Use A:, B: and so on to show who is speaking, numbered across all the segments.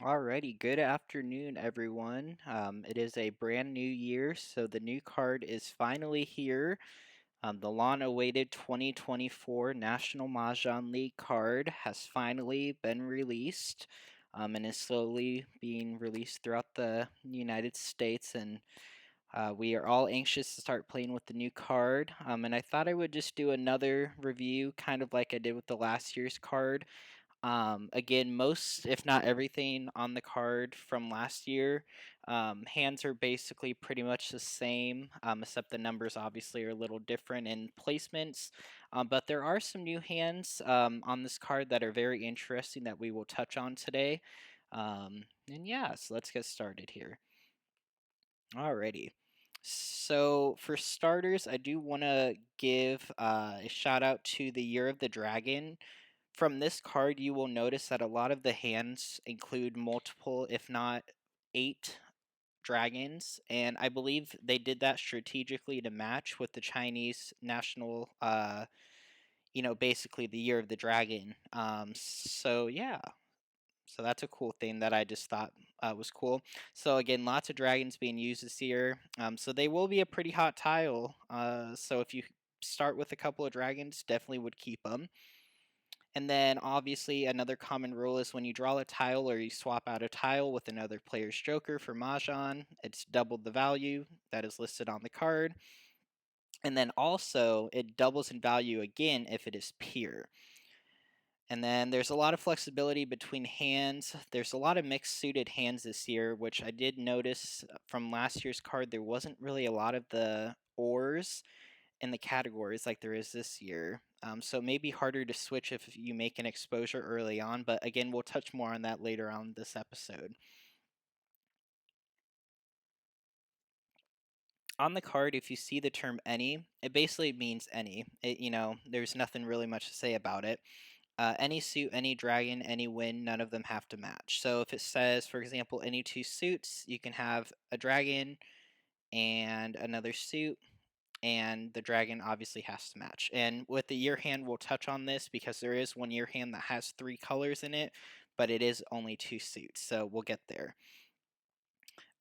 A: Alrighty, good afternoon, everyone. It is a brand new year, so the new card is finally here. The long-awaited 2024 National Mahjong League card has finally been released, and is slowly being released throughout the United States. And we are all anxious to start playing with the new card. And I thought I would just do another review, kind of like I did with the last year's card. Again, most, if not everything, on the card from last year. Hands are basically pretty much the same, except the numbers obviously are a little different in placements. But there are some new hands on this card that are very interesting that we will touch on today. And yeah, so let's get started here. Alrighty. So for starters, I do want to give a shout out to the Year of the Dragon. From this card, you will notice that a lot of the hands include multiple, if not 8 dragons, and I believe they did that strategically to match with the Chinese national, basically the Year of the Dragon. So yeah, so that's a cool thing that I just thought was cool. So again, lots of dragons being used this year. So they will be a pretty hot tile. So if you start with a couple of dragons, definitely would keep them. And then obviously another common rule is when you draw a tile or you swap out a tile with another player's joker for Mahjong, it's doubled the value that is listed on the card. And then also it doubles in value again if it is peer. And then there's a lot of flexibility between hands. There's a lot of mixed suited hands this year, which I did notice from last year's card. There wasn't really a lot of the ors in the categories like there is this year. So it may be harder to switch if you make an exposure early on, but again, we'll touch more on that later on this episode. On the card, if you see the term any, it basically means any. There's nothing really much to say about it. Any suit, any dragon, any win, none of them have to match. So if it says, for example, any 2 suits, you can have a dragon and another suit, and the dragon obviously has to match. And with the year hand, we'll touch on this because there is one year hand that has 3 colors in it, but it is only 2 suits, so we'll get there.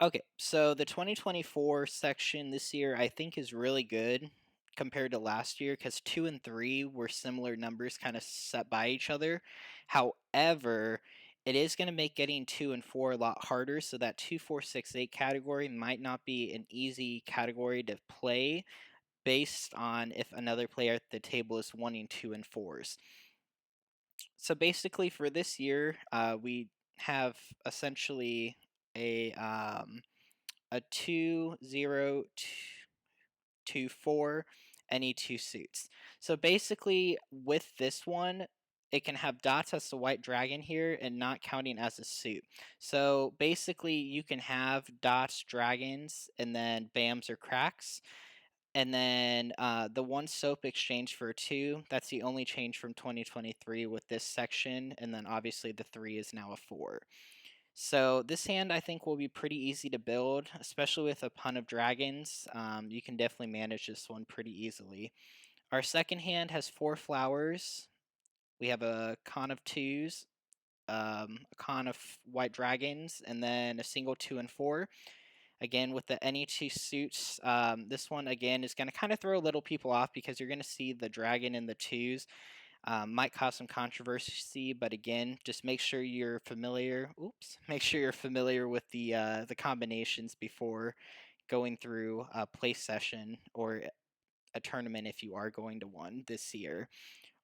A: Okay, so the 2024 section this year I think is really good compared to last year because 2 and 3 were similar numbers kind of set by each other. However, it is going to make getting 2 and 4 a lot harder, so that 2, 4, 6, 8 category might not be an easy category to play based on if another player at the table is wanting 2 and 4s. So basically for this year, we have essentially a 2, 0, 2, 4, any 2 suits. So basically with this one, it can have dots as the white dragon here and not counting as a suit. So basically you can have dots, dragons, and then bams or cracks. And then the 1 soap exchange for 2, that's the only change from 2023 with this section. And then obviously the 3 is now a 4. So this hand I think will be pretty easy to build, especially with a pun of dragons. You can definitely manage this one pretty easily. Our second hand has 4 flowers. We have a con of 2s, a con of white dragons, and then a single 2 and 4. Again, with the any 2 suits, this one again is going to kind of throw little people off because you're going to see the dragon in the 2s. Might cause some controversy, but again, just make sure you're familiar. Oops, make sure you're familiar with the combinations before going through a play session or a tournament if you are going to one this year.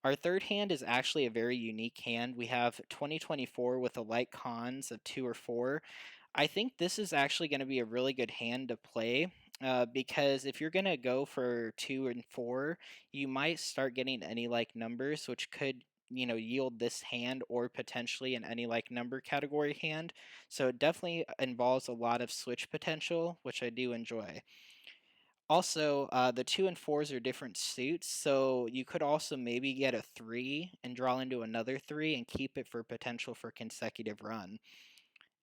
A: Our third hand is actually a very unique hand. We have 2024 with a light cons of 2 or 4. I think this is actually going to be a really good hand to play because if you're going to go for 2 and 4, you might start getting any like numbers, which could yield this hand or potentially an any like number category hand. So it definitely involves a lot of switch potential, which I do enjoy. Also, the 2 and 4s are different suits, so you could also maybe get a 3 and draw into another 3 and keep it for potential for consecutive run.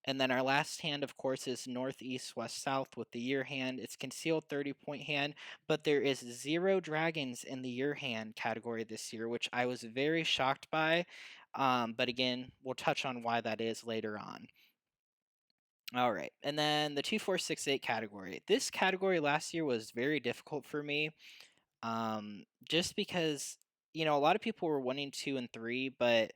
A: And then our last hand, of course, is north, east, west, south with the year hand. It's concealed 30-point hand, but there is 0 dragons in the year hand category this year, which I was very shocked by. But again, we'll touch on why that is later on. All right. And then the 2468 category. This category last year was very difficult for me. Just because, a lot of people were wanting 2 and 3, but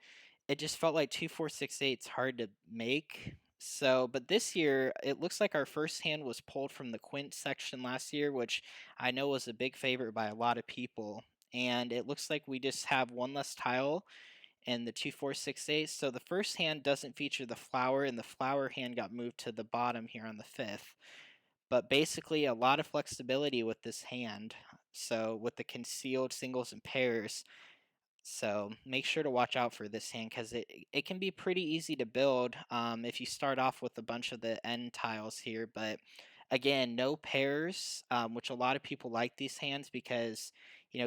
A: it just felt like 2468's hard to make. So, but this year, it looks like our first hand was pulled from the Quint section last year, which I know was a big favorite by a lot of people. And it looks like we just have one less tile in the 2468. So the first hand doesn't feature the flower, and the flower hand got moved to the bottom here on the fifth. But basically, a lot of flexibility with this hand. So with the concealed singles and pairs. So make sure to watch out for this hand because it can be pretty easy to build if you start off with a bunch of the end tiles here. But again, no pairs, which a lot of people like these hands because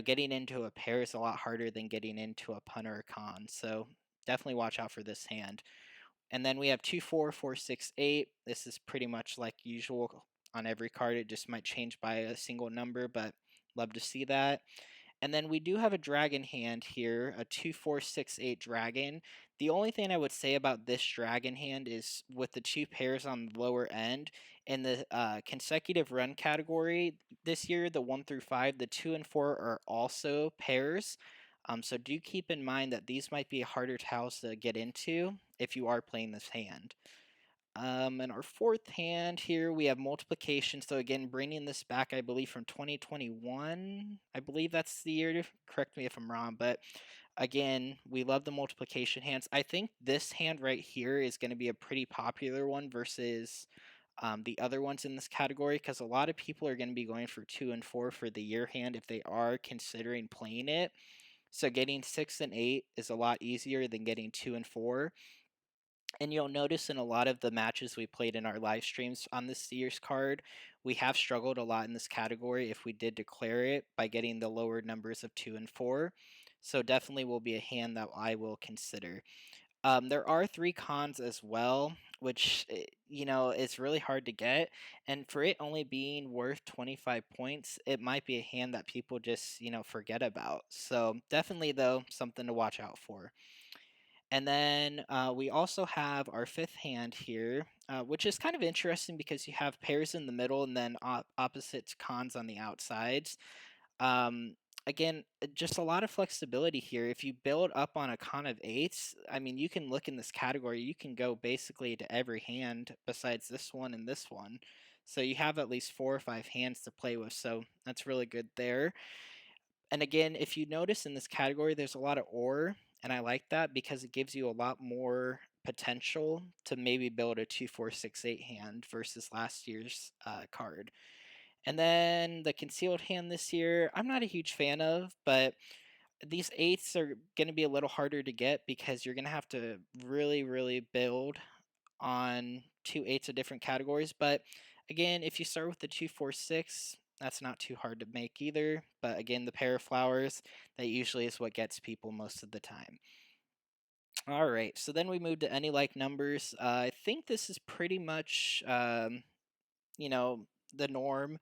A: getting into a pair is a lot harder than getting into a pun or a con. So definitely watch out for this hand. And then we have 2 4 4 6 8. This is pretty much like usual on every card. It just might change by a single number, but love to see that. And then we do have a dragon hand here, a 2 4 6 8 dragon. The only thing I would say about this dragon hand is with the two pairs on the lower end, in the consecutive run category this year, the 1 through 5, the 2 and 4 are also pairs. So do keep in mind that these might be harder tiles to get into if you are playing this hand. And our fourth hand here, we have multiplication. So again, bringing this back, I believe, from 2021. I believe that's the year. Correct me if I'm wrong. But again, we love the multiplication hands. I think this hand right here is going to be a pretty popular one versus the other ones in this category because a lot of people are going to be going for 2 and 4 for the year hand if they are considering playing it. So getting 6 and 8 is a lot easier than getting 2 and 4. And you'll notice in a lot of the matches we played in our live streams on this year's card, we have struggled a lot in this category if we did declare it by getting the lower numbers of 2 and 4. So definitely will be a hand that I will consider. There are 3 cons as well, which is really hard to get. And for it only being worth 25 points, it might be a hand that people just forget about. So definitely though something to watch out for. And then we also have our fifth hand here, which is kind of interesting because you have pairs in the middle and then opposite cons on the outsides. Um, again, just a lot of flexibility here. If you build up on a con of eights, I mean, you can look in this category. You can go basically to every hand besides this one and this one. So you have at least 4 or 5 hands to play with. So that's really good there. And again, if you notice in this category, there's a lot of ore, and I like that because it gives you a lot more potential to maybe build a 2 4 6 8 hand versus last year's card. And then the concealed hand this year, I'm not a huge fan of, but these eights are going to be a little harder to get because you're going to have to really, really build on 2 8s of different categories. But again, if you start with the 2 4 6, that's not too hard to make either. But again, the pair of flowers, that usually is what gets people most of the time. All right, so then we move to any like numbers. I think this is pretty much, you know, the norm.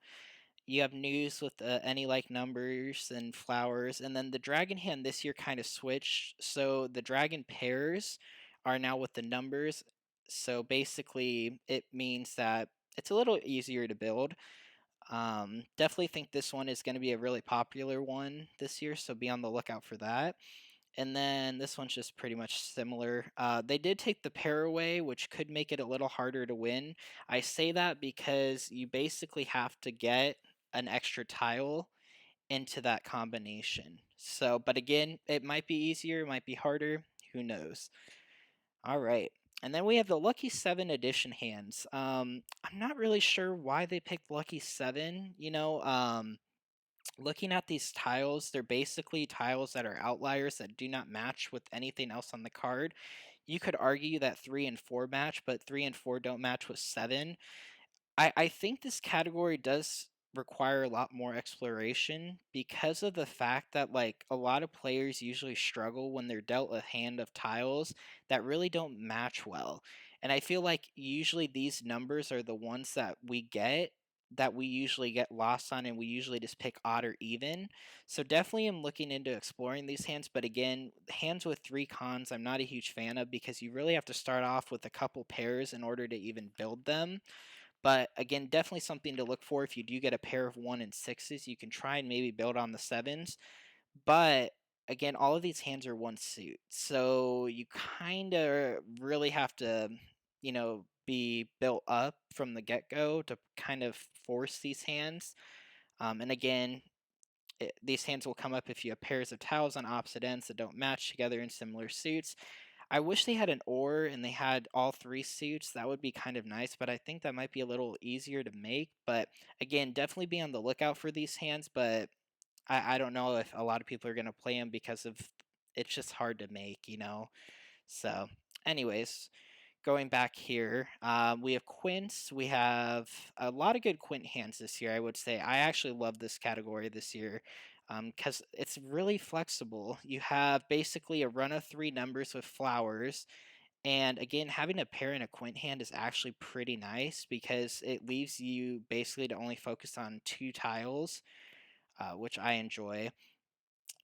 A: You have news with any like numbers and flowers, and then the dragon hand this year kind of switched. So the dragon pairs are now with the numbers. So basically, it means that it's a little easier to build. Definitely think this one is going to be a really popular one this year, so be on the lookout for that. And then this one's just pretty much similar. They did take the pair away, which could make it a little harder to win. I say that because you basically have to get an extra tile into that combination. So, but again, it might be easier, it might be harder. Who knows? All right. And then we have the Lucky 7 edition hands. I'm not really sure why they picked Lucky 7. Looking at these tiles, they're basically tiles that are outliers that do not match with anything else on the card. You could argue that 3 and 4 match, but 3 and 4 don't match with 7. I think this category does require a lot more exploration because of the fact that like a lot of players usually struggle when they're dealt a hand of tiles that really don't match well. And I feel like usually these numbers are the ones that we get that we usually get lost on, and we usually just pick odd or even. So definitely am looking into exploring these hands, but again, hands with 3 cons I'm not a huge fan of, because you really have to start off with a couple pairs in order to even build them. But again, definitely something to look for. If you do get a pair of 1 and 6s, you can try and maybe build on the 7s. But again, all of these hands are 1 suit, so you kind of really have to, be built up from the get go to kind of force these hands. And again, these hands will come up if you have pairs of tiles on opposite ends that don't match together in similar suits. I wish they had an or and they had all 3 suits. That would be kind of nice, but I think that might be a little easier to make. But again, definitely be on the lookout for these hands. But I don't know if a lot of people are going to play them because of it's just hard to make. So, anyways, going back here, we have Quints. We have a lot of good Quint hands this year, I would say. I actually love this category this year because it's really flexible. You have basically a run of 3 numbers with flowers. And again, having a pair in a Quint hand is actually pretty nice because it leaves you basically to only focus on 2 tiles, which I enjoy.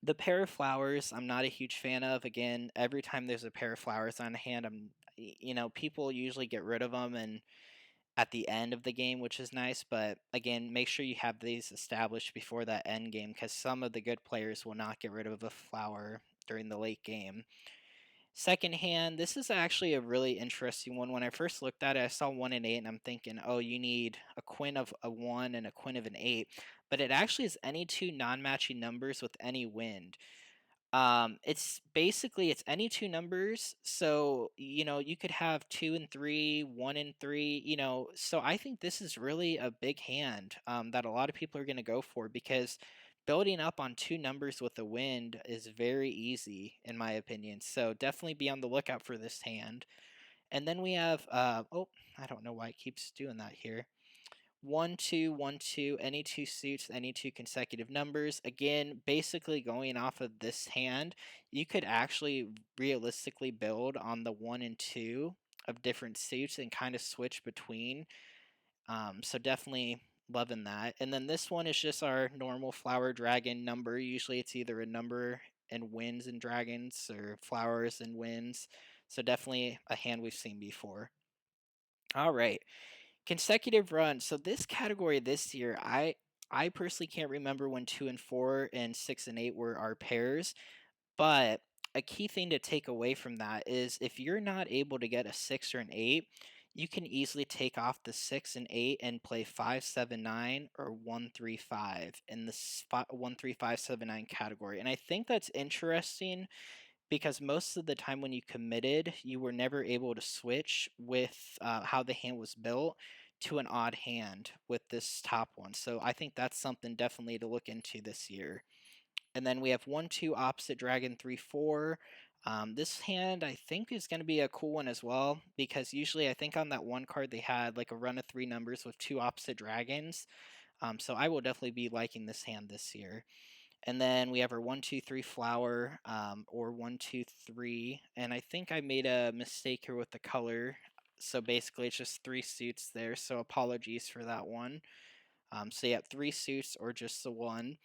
A: The pair of flowers, I'm not a huge fan of. Again, every time there's a pair of flowers on hand, people usually get rid of them and at the end of the game, which is nice. But again, make sure you have these established before that end game, because some of the good players will not get rid of a flower during the late game. Second hand, this is actually a really interesting one. When I first looked at it, I saw 1 and 8, and I'm thinking, oh, you need a Quint of a 1 and a Quint of an 8. But it actually is any 2 non-matching numbers with any wind. It's basically it's any 2 numbers, so you could have 2 and 3, 1 and 3. So I think this is really a big hand that a lot of people are going to go for, because building up on 2 numbers with a wind is very easy in my opinion. So definitely be on the lookout for this hand. And then we have oh, I don't know why it keeps doing that here. 1 2 1 2, any 2 suits, any 2 consecutive numbers. Again, basically going off of this hand, you could actually realistically build on the 1 and 2 of different suits and kind of switch between. So definitely loving that. And then this one is just our normal flower dragon number. Usually it's either a number and winds and dragons, or flowers and winds. So definitely a hand we've seen before. All right. Consecutive runs. So this category this year, I personally can't remember when 2 and 4 and 6 and 8 were our pairs, but a key thing to take away from that is if you're not able to get a 6 or an 8, you can easily take off the 6 and 8 and play 5 7 9 or 1 3 5 in the 1 3 5 7 9 category. And I think that's interesting because most of the time when you committed, you were never able to switch with how the hand was built to an odd hand with this top one. So I think that's something definitely to look into this year. And then we have 1 2 opposite dragon 3 4. This hand I think is going to be a cool one as well, because usually I think on that one card they had like a run of 3 numbers with 2 opposite dragons. So I will definitely be liking this hand this year. And then we have our 1 2 3 flower, or 1 2 3. And I think I made a mistake here with the color. So basically, it's just 3 suits there. So apologies for that one. So you have 3 suits or just the one.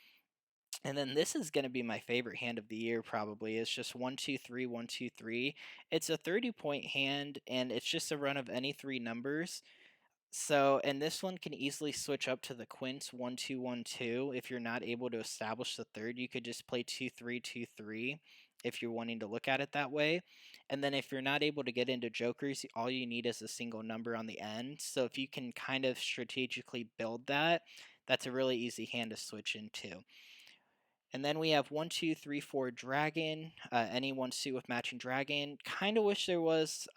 A: And then this is going to be my favorite hand of the year, probably. It's just 1 2 3 1 2 3. It's a 30-point hand, and it's just a run of any 3 numbers. So, and this one can easily switch up to the Quints 1 2 1 2. If you're not able to establish the third, you could just play 2 3 2 3 if you're wanting to look at it that way. And then if you're not able to get into jokers, all you need is a single number on the end. So if you can kind of strategically build that, that's a really easy hand to switch into. And then we have 1 2 3 4 dragon, any 1 suit with matching dragon. Kind of wish there was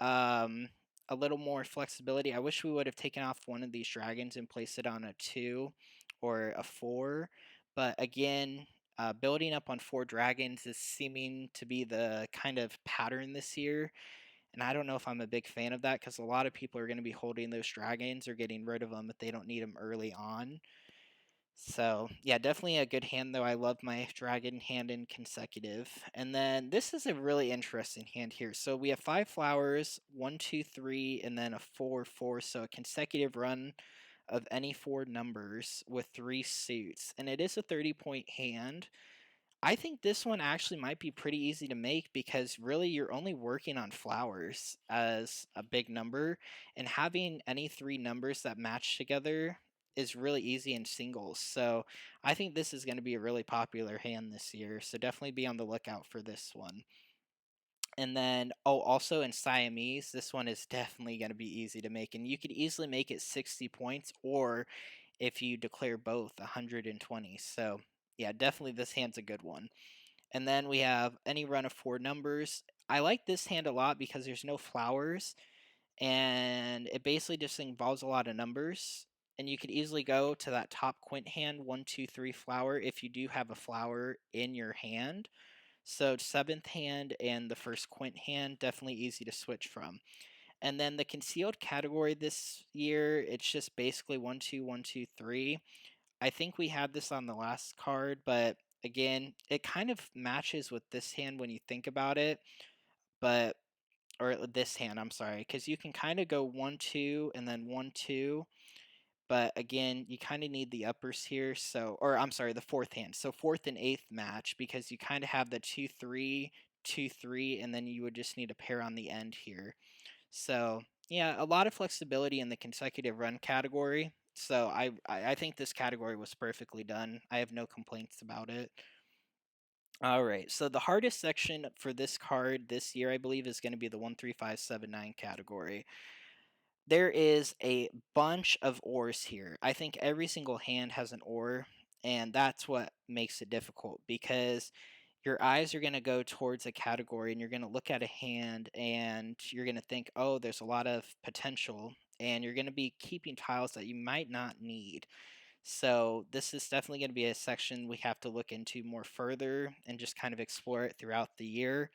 A: a little more flexibility. I wish we would have taken off one of these dragons and placed it on a 2 or a 4. But again, building up on 4 dragons is seeming to be the kind of pattern this year. And I don't know if I'm a big fan of that, because a lot of people are going to be holding those dragons or getting rid of them if they don't need them early on. So, yeah, definitely a good hand, though. I love my dragon hand in consecutive. And then this is a really interesting hand here. So we have 5 flowers, 1 2 3, and then a 4 4. So a consecutive run of any 4 numbers with 3 suits, and it is a 30-point hand. I think this one actually might be pretty easy to make because really you're only working on flowers as a big number, and having any 3 numbers that match together is really easy in singles. So I think this is going to be a really popular hand this year. So definitely be on the lookout for this one. And then, oh, also in Siamese, this one is definitely going to be easy to make. And you could easily make it 60 points, or if you declare both, 120. So, yeah, definitely this hand's a good one. And then we have any run of 4 numbers. I like this hand a lot because there's no flowers, and it basically just involves a lot of numbers. And you could easily go to that top Quint hand, 1, 2, 3 flower, if you do have a flower in your hand. So 7th hand and the first Quint hand, definitely easy to switch from. And then the concealed category this year, it's just basically 1, 2, 1, 2, 3. I think we had this on the last card, but again, it kind of matches with this hand when you think about it, but or this hand, I'm sorry, because you can kind of go 1, 2, and then 1, 2. But again, you kind of need the uppers here. So, or I'm sorry, the 4th hand. So 4th and 8th match because you kind of have the 2, 3, 2, 3, and then you would just need a pair on the end here. So yeah, a lot of flexibility in the consecutive run category. So I think this category was perfectly done. I have no complaints about it. All right, so the hardest section for this card this year, I believe, is going to be the 13579 category. There is a bunch of ores here. I think every single hand has an ore, and that's what makes it difficult because your eyes are going to go towards a category and you're going to look at a hand and you're going to think, oh, there's a lot of potential, and you're going to be keeping tiles that you might not need. So this is definitely going to be a section we have to look into more further and just kind of explore it throughout the year.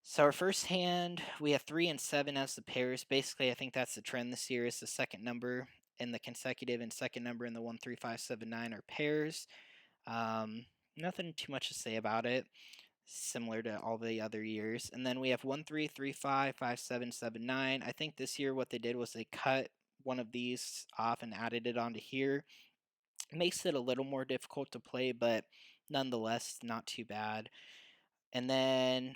A: So our first hand, we have 3 and 7 as the pairs. Basically, I think that's the trend this year is the second number and the consecutive and second number in the 1, 3, 5, 7, 9 are pairs. Nothing too much to say about it, similar to all the other years. And then we have 1, 3, 3, 5, 5, 7, 7, 9. I think this year what they did was they cut one of these off and added it onto here. It makes it a little more difficult to play, but nonetheless, not too bad. And then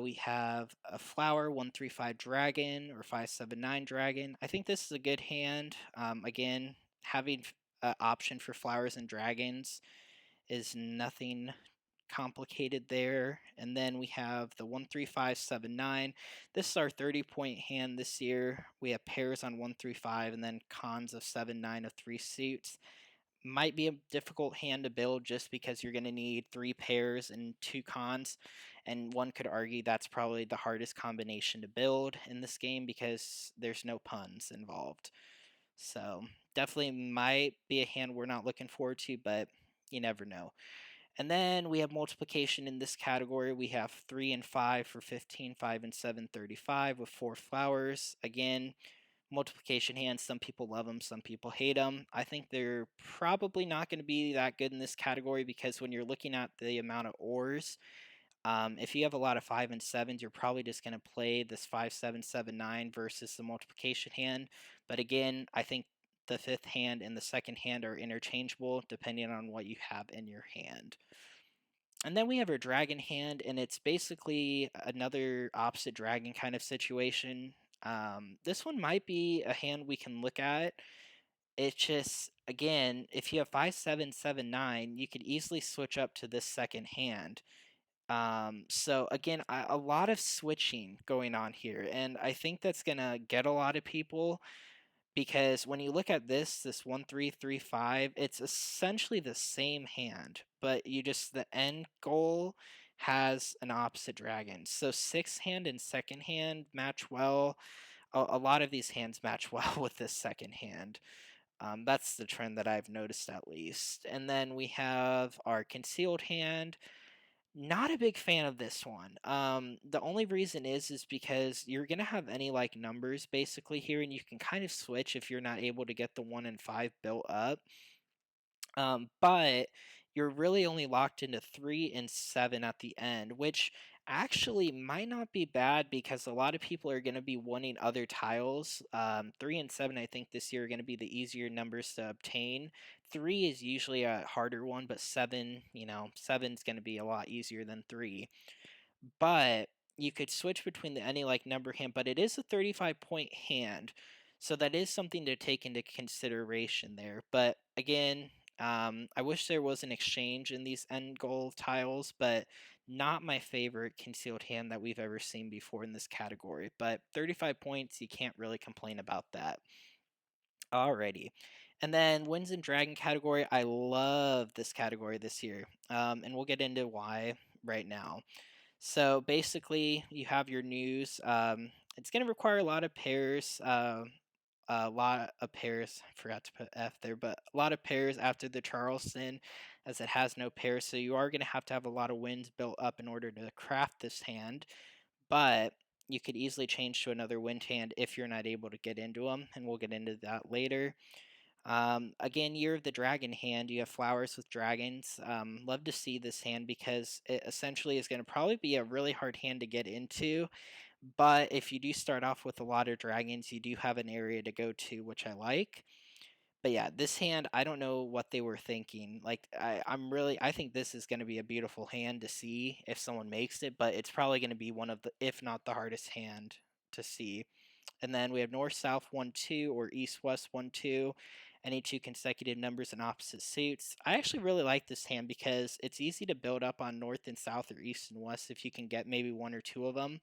A: we have a flower, 135 dragon or 579 dragon. I think this is a good hand. Again, having an option for flowers and dragons is nothing complicated there. And then we have the 13579. This is our 30-point hand this year. We have pairs on 135 and then cons of 7, 9 of 3 suits. Might be a difficult hand to build just because you're going to need 3 pairs and 2 cons, and one could argue that's probably the hardest combination to build in this game because there's no puns involved. So definitely might be a hand we're not looking forward to, but you never know. And then we have multiplication in this category. We have 3 and 5 for 15, 5 and 7, 35 with 4 flowers. Again, multiplication hands, some people love them, some people hate them. I think they're probably not going to be that good in this category because when you're looking at the amount of ores, if you have a lot of 5 and 7s, you're probably just going to play this 5, 7, 7, 9 versus the multiplication hand. But again, I think the 5th hand and the 2nd hand are interchangeable depending on what you have in your hand. And then we have our dragon hand, and it's basically another opposite dragon kind of situation. This one might be a hand we can look at. It's just, again, if you have 5, 7, 7, 9, you could easily switch up to this second hand. So again, a lot of switching going on here, and I think that's gonna get a lot of people because when you look at this 1, 3, 3, 5, it's essentially the same hand, but the end goal has an opposite dragon. So 6th hand and 2nd hand match well. A lot of these hands match well with this 2nd hand. That's the trend that I've noticed at least. And then we have our concealed hand. Not a big fan of this one. The only reason is because you're gonna have any like numbers basically here, and you can kind of switch if you're not able to get the 1 and 5 built up. But you're really only locked into 3 and 7 at the end, which Actually, might not be bad because a lot of people are going to be wanting other tiles. 3 and 7, I think this year are going to be the easier numbers to obtain. 3 is usually a harder one, but 7, 7's going to be a lot easier than 3. But you could switch between the any like number hand, but it is a 35-point hand. So that is something to take into consideration there. But again, I wish there was an exchange in these end goal tiles, but not my favorite concealed hand that we've ever seen before in this category. But 35 points, you can't really complain about that. Alrighty. And then wins and dragon category. I love this category this year. And we'll get into why right now. So basically, you have your news. It's going to require a lot of pairs. A lot of pairs. I forgot to put F there, but a lot of pairs after the Charleston, as it has no pairs. So you are going to have a lot of wins built up in order to craft this hand. But you could easily change to another wind hand if you're not able to get into them, and we'll get into that later. Again, Year of the Dragon hand, you have flowers with dragons. Love to see this hand because it essentially is going to probably be a really hard hand to get into. But if you do start off with a lot of dragons, you do have an area to go to, which I like. But yeah, this hand, I don't know what they were thinking. Like, I think this is going to be a beautiful hand to see if someone makes it, but it's probably going to be one of the, if not the hardest hand to see. And then we have north, south, 1, 2, or east, west, 1, 2. Any two consecutive numbers in opposite suits. I actually really like this hand because it's easy to build up on north and south or east and west if you can get maybe one or two of them.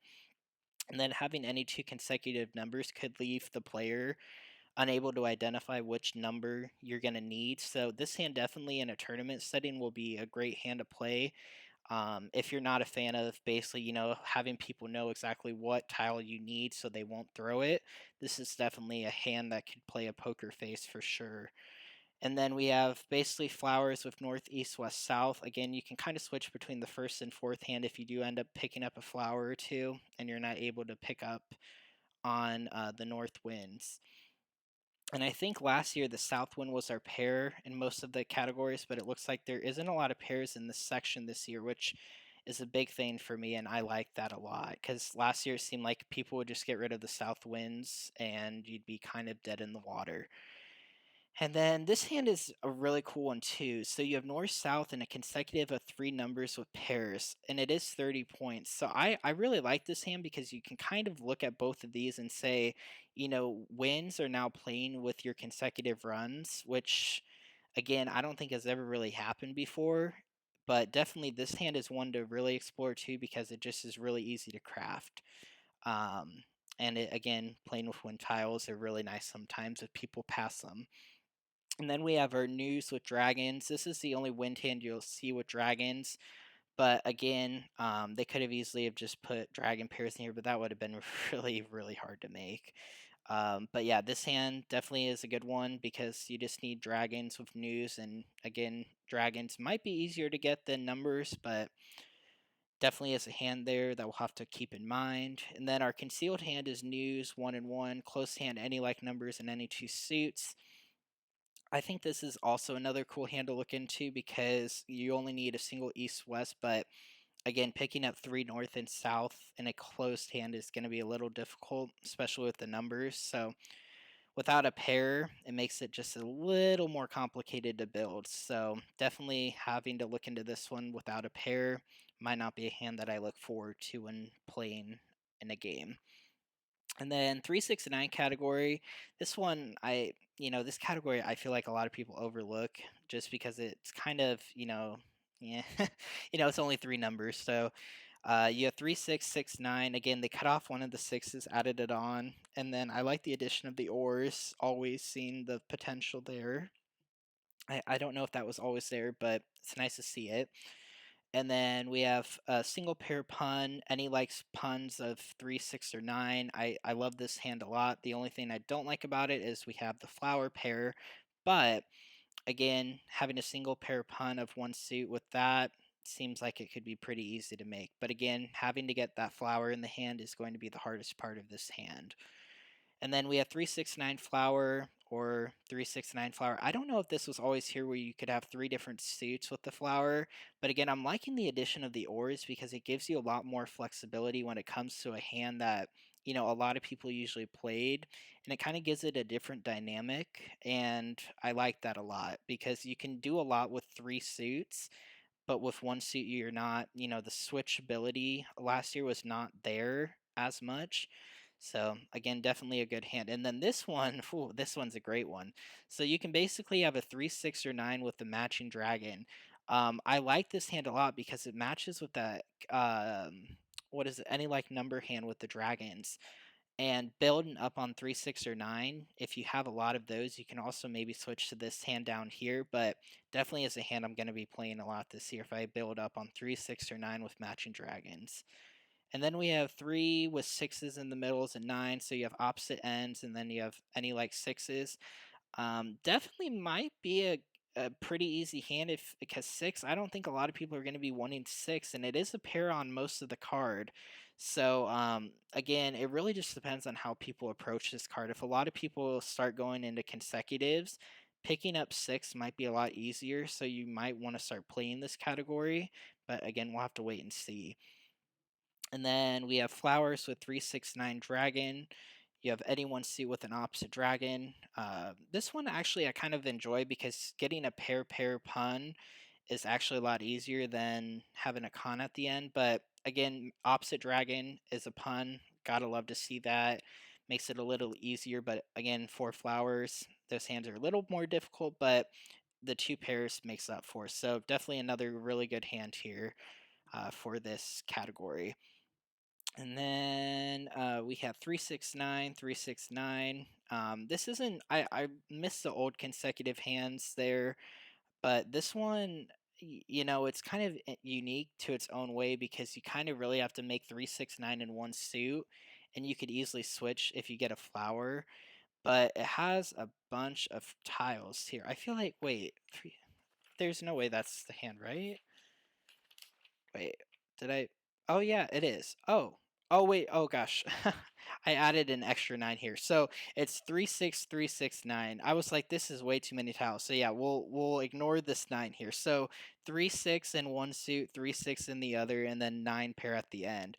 A: And then having any two consecutive numbers could leave the player unable to identify which number you're going to need. So this hand definitely in a tournament setting will be a great hand to play. If you're not a fan of basically, having people know exactly what tile you need so they won't throw it, this is definitely a hand that could play a poker face for sure. And then we have basically flowers with north, east, west, south. Again, you can kind of switch between the first and fourth hand if you do end up picking up a flower or two and you're not able to pick up on the north winds. And I think last year the south wind was our pair in most of the categories, but it looks like there isn't a lot of pairs in this section this year, which is a big thing for me, and I like that a lot because last year it seemed like people would just get rid of the south winds and you'd be kind of dead in the water. And then this hand is a really cool one too. So you have north, south, and a consecutive of 3 numbers with pairs, and it is 30 points. So I really like this hand because you can kind of look at both of these and say, wins are now playing with your consecutive runs, which again, I don't think has ever really happened before. But definitely this hand is one to really explore too because it just is really easy to craft. Um, and it, again, playing with wind tiles are really nice sometimes if people pass them. And then we have our news with dragons. This is the only wind hand you'll see with dragons. But again, they could have easily have just put dragon pairs in here, but that would have been really, really hard to make. But yeah, this hand definitely is a good one because you just need dragons with news. And again, dragons might be easier to get than numbers, but definitely is a hand there that we'll have to keep in mind. And then our concealed hand is news, 1 and 1. Close hand, any like numbers and any two suits. I think this is also another cool hand to look into because you only need a single east-west, but again, picking up 3 north and south in a closed hand is going to be a little difficult, especially with the numbers. So without a pair, it makes it just a little more complicated to build. So definitely having to look into this one without a pair might not be a hand that I look forward to when playing in a game. And then 369 category, this one this category I feel like a lot of people overlook just because it's kind of, yeah, it's only 3 numbers. So you have 3669. Again, they cut off one of the sixes, added it on, and then I like the addition of the ors. Always seen the potential there. I don't know if that was always there, but it's nice to see it. And then we have a single pair pun. Any likes puns of 3, 6, or 9. I love this hand a lot. The only thing I don't like about it is we have the flower pair. But again, having a single pair pun of 1 suit with that seems like it could be pretty easy to make. But again, having to get that flower in the hand is going to be the hardest part of this hand. And then we have 369 flower or 369 flower. I don't know if this was always here where you could have 3 different suits with the flower, but again, I'm liking the addition of the ores because it gives you a lot more flexibility when it comes to a hand that, a lot of people usually played, and it kind of gives it a different dynamic, and I like that a lot because you can do a lot with 3 suits, but with 1 suit you're not, the switchability last year was not there as much. So again, definitely a good hand. And then this one, ooh, this one's a great one. So you can basically have a 3, 6, or 9 with the matching dragon. I like this hand a lot because it matches with that what is it, any like number hand with the dragons. And building up on 3, 6, or 9, if you have a lot of those, you can also maybe switch to this hand down here. But definitely is a hand I'm going to be playing a lot this year if I build up on 3, 6, or 9 with matching dragons. And then we have 3 with 6s in the middles and 9, so you have opposite ends, and then you have any like 6s. Definitely might be a pretty easy hand if because 6. I don't think a lot of people are going to be wanting 6, and it is a pair on most of the card. So again, it really just depends on how people approach this card. If a lot of people start going into consecutives, picking up 6 might be a lot easier. So you might want to start playing this category. But again, we'll have to wait and see. And then we have flowers with 3, 6, 9 dragon. You have anyone suit with an opposite dragon. This one actually I kind of enjoy because getting a pair pun is actually a lot easier than having a con at the end. But again, opposite dragon is a pun. Gotta love to see that. Makes it a little easier. But again, 4 flowers, those hands are a little more difficult, but the 2 pairs makes up for. So definitely another really good hand here for this category. And then we have 3, 6, 9, 3, 6, 9. This isn't, I missed the old consecutive hands there, but this one, it's kind of unique to its own way because you kind of really have to make 3, 6, 9 in 1 suit, and you could easily switch if you get a flower, but it has a bunch of tiles here. I feel like, wait, there's no way that's the hand, right? Wait, did I? Oh yeah, it is. Oh wait. Oh gosh, I added an extra 9 here. So it's 3, 6, 3, 6, 9. I was like, this is way too many tiles. So yeah, we'll ignore this 9 here. So 3, 6 in 1 suit, 3, 6 in the other, and then 9 pair at the end.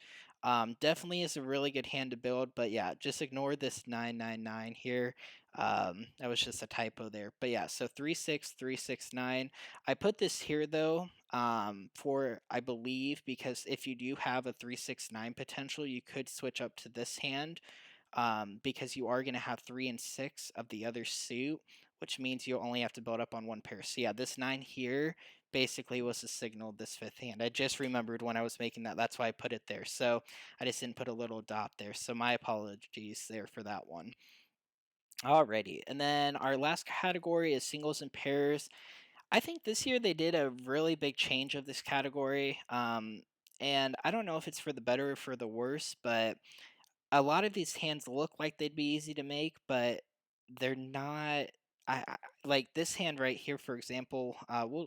A: Definitely is a really good hand to build, but yeah, just ignore this 9, 9, 9 here. That was just a typo there. But yeah, so 3, 6, 3, 6, 9. I put this here though, for I believe because if you do have a 3, 6, 9 potential, you could switch up to this hand, because you are going to have 3 and 6 of the other suit, which means you'll only have to build up on 1 pair. So yeah, this 9 here basically was the signal of this 5th hand. I just remembered when I was making that. That's why I put it there. So I just didn't put a little dot there. So my apologies there for that one. Alrighty, and then our last category is singles and pairs. I think this year they did a really big change of this category. And I don't know if it's for the better or for the worse, but a lot of these hands look like they'd be easy to make, but they're not. Like this hand right here, for example.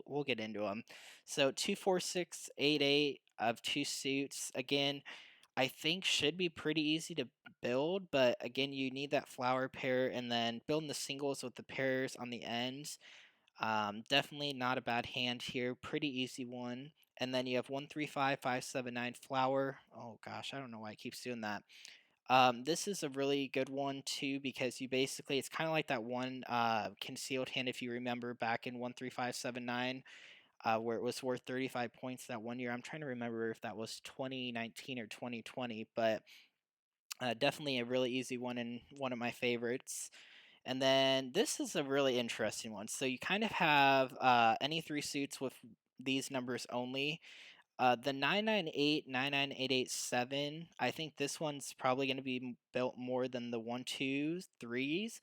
A: We'll get into them. So 2, 4, 6, 8, 8 of 2 suits. Again, I think should be pretty easy to build, but again, you need that flower pair, and then building the singles with the pairs on the ends. Definitely not a bad hand here. Pretty easy one. And then you have 1, 3, 5, 5, 7, 9 flower. Oh gosh, I don't know why it keeps doing that. This is a really good one too because you basically it's kind of like that one concealed hand if you remember back in 1, 3, 5, 7, 9, where it was worth 35 points that one year. I'm trying to remember if that was 2019 or 2020, but definitely a really easy one and one of my favorites. And then this is a really interesting one. So you kind of have any 3 suits with these numbers only. The 998, 99887. I think this one's probably going to be built more than the 1, 2, 3s.